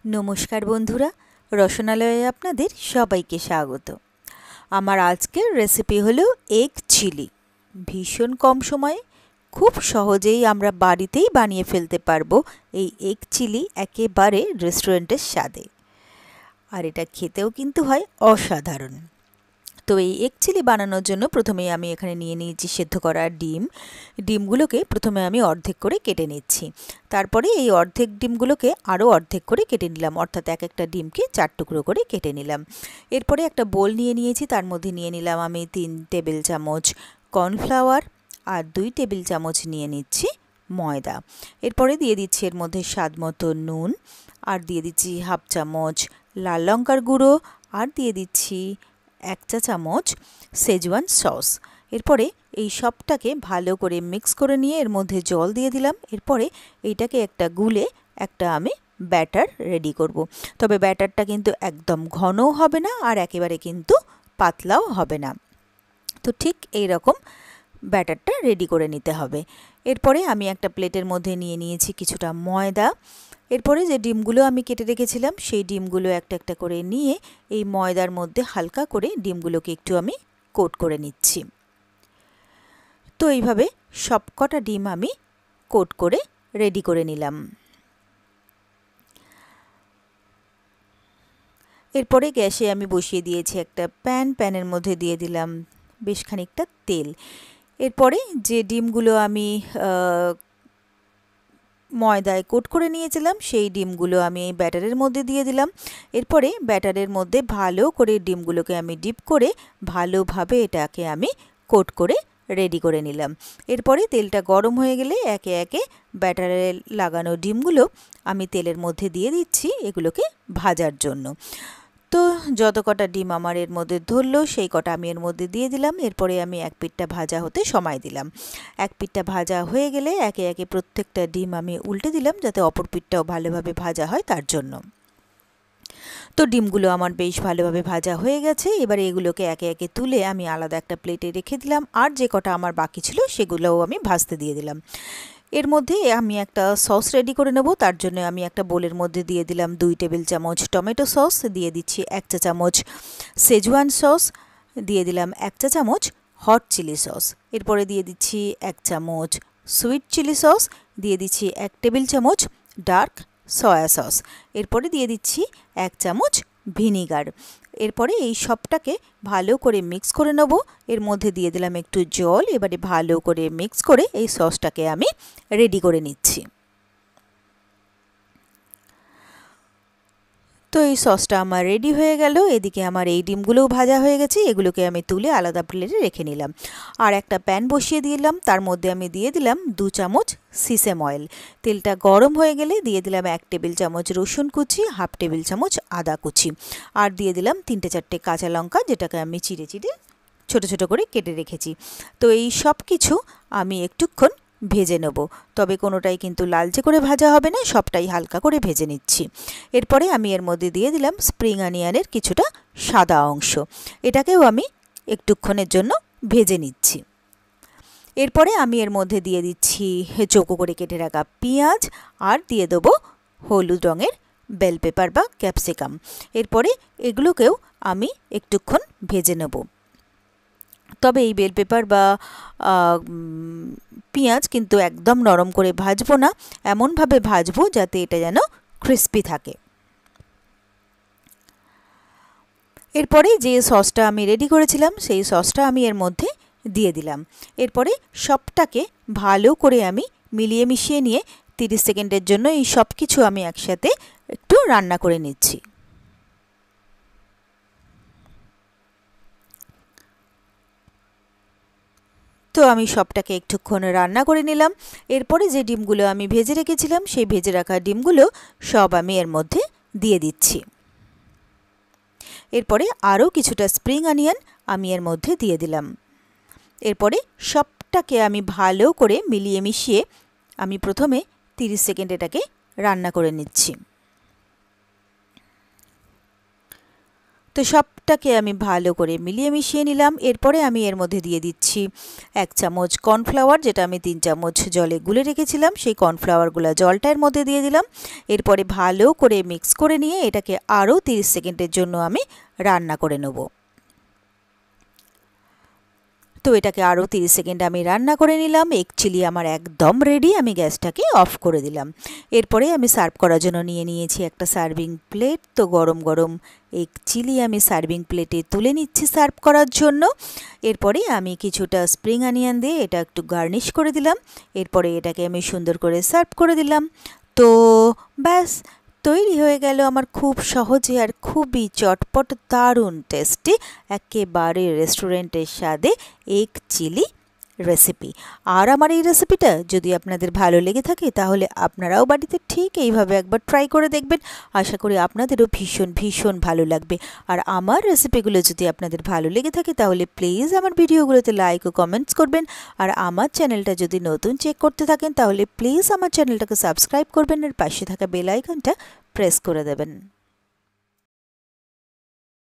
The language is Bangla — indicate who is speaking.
Speaker 1: नमस्कार बंधुरा रसनालये आपनादेर सबाइके स्वागत। आमार आजकेर रेसिपि हलो एग चिली। भीषण कम समये खूब सहजेई आमरा बाड़ीतेई बानिये फेलते पारबो एई एग चिली एकेबारे रेस्टुरेंटेर स्वादे। आर एटा खेतेও किन्तु हय असाधारण। तो এই এগ চিলি বানানোর জন্য প্রথমেই আমি এখানে নিয়ে নিয়েছি সেদ্ধ করা ডিম। ডিমগুলোকে প্রথমে আমি অর্ধেক করে কেটে নিচ্ছি। তারপরে এই অর্ধেক ডিমগুলোকে আরও অর্ধেক করে কেটে নিলাম, অর্থাৎ এক একটা ডিমকে 4 টুকরো করে কেটে নিলাম। এরপরে একটা বোল নিয়ে নিয়েছি, তার মধ্যে নিয়ে নিলাম আমি 3 টেবিল চামচ কর্নফ্লাওয়ার আর 2 টেবিল চামচ নিয়ে নিচ্ছি ময়দা। এরপরে দিয়ে দিচ্ছি এর মধ্যে স্বাদ মতো নুন, আর দিয়ে দিচ্ছি হাফ চামচ লাল লঙ্কার গুঁড়ো, আর দিয়ে দিচ্ছি 1 চা চামচ সেজওয়ান সস। এরপরে এই সবটাকে ভালো করে মিক্স করে নিয়ে এর মধ্যে জল দিয়ে দিলাম। এরপরে এইটাকে একটা গুলে একটা আমি ব্যাটার রেডি করব। তবে ব্যাটারটা কিন্তু একদম ঘনও হবে না আর একেবারে কিন্তু পাতলাও হবে না। তো ঠিক এই রকম ব্যাটারটা রেডি করে নিতে হবে। এরপরে আমি একটা প্লেটের মধ্যে নিয়ে নিয়েছি কিছুটা ময়দা। এরপরে যে ডিমগুলো আমি কেটে রেখেছিলাম সেই ডিমগুলো একটা একটা করে নিয়ে এই ময়দার মধ্যে হালকা করে ডিমগুলোকে একটু আমি কোট করে নিচ্ছি। তো এইভাবে সবকটা ডিম আমি কোট করে রেডি করে নিলাম। এরপরে গ্যাসে আমি বসিয়ে দিয়েছি একটা প্যানের মধ্যে দিয়ে দিলাম বেশ খানিকটা তেল। এরপরে যে ডিমগুলো আমি ময়দায় কোট করে নিয়েছিলাম সেই ডিমগুলো আমি এই ব্যাটারের মধ্যে দিয়ে দিলাম। এরপরে ব্যাটারের মধ্যে ভালো করে ডিমগুলোকে আমি ডিপ করে ভালোভাবে এটাকে আমি কোট করে রেডি করে নিলাম। এরপরে তেলটা গরম হয়ে গেলে একে একে ব্যাটারে লাগানো ডিমগুলো আমি তেলের মধ্যে দিয়ে দিচ্ছি এগুলোকে ভাজার জন্য। তো যত কটা ডিম আমার এর মধ্যে ধরলো সেই কটা আমি এর মধ্যে দিয়ে দিলাম। এরপরে আমি এক পিঠটা ভাজা হতে সময় দিলাম। এক পিঠটা ভাজা হয়ে গেলে একে একে প্রত্যেকটা ডিম আমি উল্টে দিলাম যাতে অপর পিঠটাও ভালোভাবে ভাজা হয় তার জন্য। তো ডিমগুলো আমার বেশ ভালোভাবে ভাজা হয়ে গেছে। এবারে এগুলোকে একে একে তুলে আমি আলাদা একটা প্লেটে রেখে দিলাম, আর যে কটা আমার বাকি ছিল সেগুলোও আমি ভাজতে দিয়ে দিলাম। এর মধ্যে আমি একটা সস রেডি করে নেব। তার জন্য আমি একটা বোলের মধ্যে দিয়ে দিলাম 2 টেবিল চামচ টমেটো সস, দিয়ে দিচ্ছি 1 চা চামচ শেজওয়ান সস, দিয়ে দিলাম 1 চা চামচ হট চিলি সস। এরপরে দিয়ে দিচ্ছি 1 চামচ সুইট চিলি সস, দিয়ে দিচ্ছি 1 টেবিল চামচ ডার্ক সয়া সস। এরপরে দিয়ে দিচ্ছি 1 চামচ ভিনিগার। এরপরে এই সবটাকে ভালো করে মিক্স করে নেব। এর মধ্যে দিয়ে দিলাম একটু জল। এবারে ভালো করে মিক্স করে এই সসটাকে আমি রেডি করে নিচ্ছি। তো এই সসটা আমার রেডি হয়ে গেল। এদিকে আমার এই ডিমগুলোও ভাজা হয়ে গেছে, এগুলোকে আমি তুলে আলাদা প্লেটে রেখে নিলাম। আর একটা প্যান বসিয়ে দিলাম, তার মধ্যে আমি দিয়ে দিলাম 2 চামচ সিসেম অয়েল। তেলটা গরম হয়ে গেলে দিয়ে দিলাম 1 টেবিল চামচ রসুন কুচি, হাফ টেবিল চামচ আদা কুচি, আর দিয়ে দিলাম 3-4টে কাঁচা লঙ্কা যেটাকে আমি চিড়ে চিড়ে ছোটো ছোটো করে কেটে রেখেছি। তো এই সব কিছু আমি একটুক্ষণ ভেজে নেব, তবে কোনোটাই কিন্তু লালচে করে ভাজা হবে না, সবটাই হালকা করে ভেজে নিচ্ছি। এরপরে আমি এর মধ্যে দিয়ে দিলাম স্প্রিং অনিয়নের কিছুটা সাদা অংশ, এটাকেও আমি একটুক্ষণের জন্য ভেজে নিচ্ছি। এরপরে আমি এর মধ্যে দিয়ে দিচ্ছি চৌকো করে কেটে রাখা পেঁয়াজ, আর দিয়ে দেবো হলুদ রঙের বেল পেপার বা ক্যাপসিকাম। এরপরে এগুলোকেও আমি একটুক্ষণ ভেজে নেব। তবে এই বেল পেপার বা পেঁয়াজ কিন্তু একদম নরম করে ভাজবো না, এমনভাবে ভাজবো যাতে এটা যেন ক্রিস্পি থাকে। এরপরে যে সসটা আমি রেডি করেছিলাম সেই সসটা আমি এর মধ্যে দিয়ে দিলাম। এরপরে সবটাকে ভালো করে আমি মিলিয়ে মিশিয়ে নিয়ে 30 সেকেন্ডের জন্য এই সব কিছু আমি একসাথে একটু রান্না করে নিচ্ছি। তো আমি সবটাকে একটুক্ষণ রান্না করে নিলাম। এরপরে যে ডিমগুলো আমি ভেজে রেখেছিলাম সেই ভেজে রাখা ডিমগুলো সব আমি এর মধ্যে দিয়ে দিচ্ছি। এরপরে আরও কিছুটা স্প্রিং অনিয়ন আমি এর মধ্যে দিয়ে দিলাম। এরপরে সবটাকে আমি ভালো করে মিলিয়ে মিশিয়ে আমি প্রথমে 30 সেকেন্ড এটাকে রান্না করে নিচ্ছি। তো সবটাকে আমি ভালো করে মিলিয়ে মিশিয়ে নিলাম। এরপরে আমি এর মধ্যে দিয়ে দিচ্ছি 1 চামচ কর্নফ্লাওয়ার, যেটা আমি 3 চামচ জলে গুলে রেখেছিলাম। সেই কর্নফ্লাওয়ারগুলো জলটা এর মধ্যে দিয়ে দিলাম। এরপরে ভালো করে মিক্স করে নিয়ে এটাকে আরও 30 সেকেন্ডের জন্য আমি রান্না করে নেব। তো এটাকে আরও 30 সেকেন্ড আমি রান্না করে নিলাম। এগ চিলি আমার একদম রেডি। আমি গ্যাসটাকে অফ করে দিলাম। এরপরে আমি সার্ভ করার জন্য নিয়ে নিয়েছি একটা সার্ভিং প্লেট। তো গরম গরম এগ চিলি আমি সার্ভিং প্লেটে তুলে নিচ্ছি সার্ভ করার জন্য। এরপরে আমি কিছুটা স্প্রিং অনিয়ন দিয়ে এটা একটু গার্নিশ করে দিলাম। এরপরে এটাকে আমি সুন্দর করে সার্ভ করে দিলাম। তো ব্যাস, তৈরি হয়ে গেল আমার খুব সহজে আর খুবই চটপট দারুণ টেস্টি একেবারে রেস্টুরেন্টের স্বাদে এগ চিলি রেসিপি। আর আমার এই রেসিপিটা যদি আপনাদের ভালো লেগে থাকে তাহলে আপনারাও বাড়িতে ঠিক এইভাবে একবার ট্রাই করে দেখবেন। আশা করি আপনাদেরও ভীষণ ভীষণ ভালো লাগবে। আর আমার রেসিপিগুলো যদি আপনাদের ভালো লেগে থাকে তাহলে প্লিজ আমার ভিডিওগুলোতে লাইক ও কমেন্টস করবেন। আর আমার চ্যানেলটা যদি নতুন চেক করতে থাকেন তাহলে প্লিজ আমার চ্যানেলটাকে সাবস্ক্রাইব করবেন আর পাশে থাকা বেল আইকনটা প্রেস করে দেবেন।